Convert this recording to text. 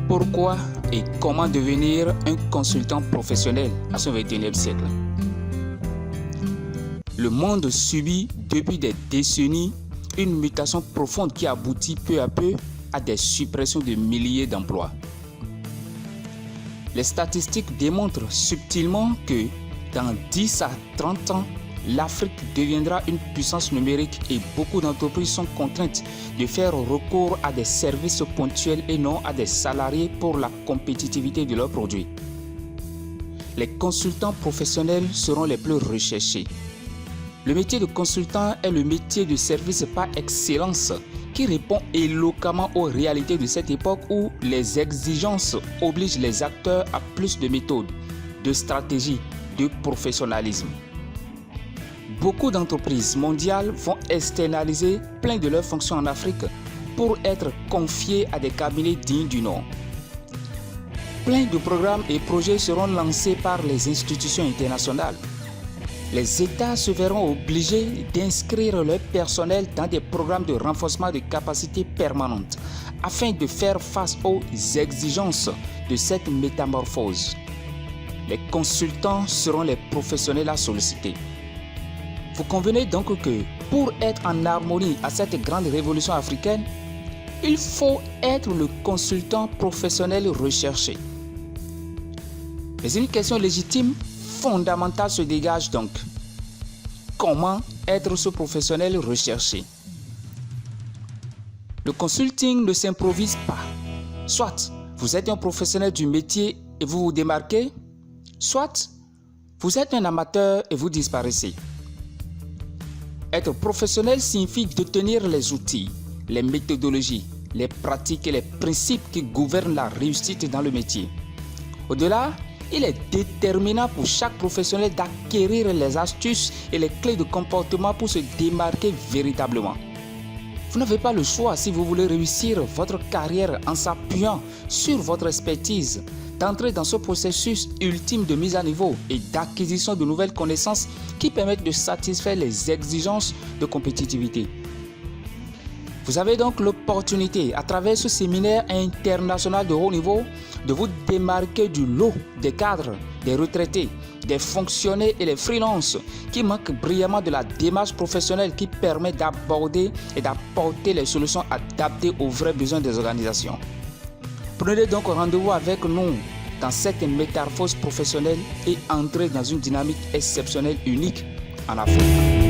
Pourquoi et comment devenir un consultant professionnel à ce XXIe siècle? Le monde subit depuis des décennies une mutation profonde qui aboutit peu à peu à des suppressions de milliers d'emplois. Les statistiques démontrent subtilement que dans 10 à 30 ans, l'Afrique deviendra une puissance numérique et beaucoup d'entreprises sont contraintes de faire recours à des services ponctuels et non à des salariés pour la compétitivité de leurs produits. Les consultants professionnels seront les plus recherchés. Le métier de consultant est le métier de service par excellence qui répond éloquemment aux réalités de cette époque où les exigences obligent les acteurs à plus de méthodes, de stratégies, de professionnalisme. Beaucoup d'entreprises mondiales vont externaliser plein de leurs fonctions en Afrique pour être confiées à des cabinets dignes du nom. Plein de programmes et projets seront lancés par les institutions internationales. Les États se verront obligés d'inscrire leur personnel dans des programmes de renforcement de capacités permanentes afin de faire face aux exigences de cette métamorphose. Les consultants seront les professionnels à solliciter. Vous convenez donc que pour être en harmonie à cette grande révolution africaine, il faut être le consultant professionnel recherché. Mais une question légitime, fondamentale se dégage donc. Comment être ce professionnel recherché? Le consulting ne s'improvise pas. Soit vous êtes un professionnel du métier et vous vous démarquez, soit vous êtes un amateur et vous disparaissez. Être professionnel signifie détenir les outils, les méthodologies, les pratiques et les principes qui gouvernent la réussite dans le métier. Au-delà, il est déterminant pour chaque professionnel d'acquérir les astuces et les clés de comportement pour se démarquer véritablement. Vous n'avez pas le choix si vous voulez réussir votre carrière en s'appuyant sur votre expertise, d'entrer dans ce processus ultime de mise à niveau et d'acquisition de nouvelles connaissances qui permettent de satisfaire les exigences de compétitivité. Vous avez donc l'opportunité, à travers ce séminaire international de haut niveau, de vous démarquer du lot des cadres, des retraités, des fonctionnaires et des freelances qui manquent brillamment de la démarche professionnelle qui permet d'aborder et d'apporter les solutions adaptées aux vrais besoins des organisations. Prenez donc rendez-vous avec nous dans cette métamorphose professionnelle et entrez dans une dynamique exceptionnelle unique en Afrique.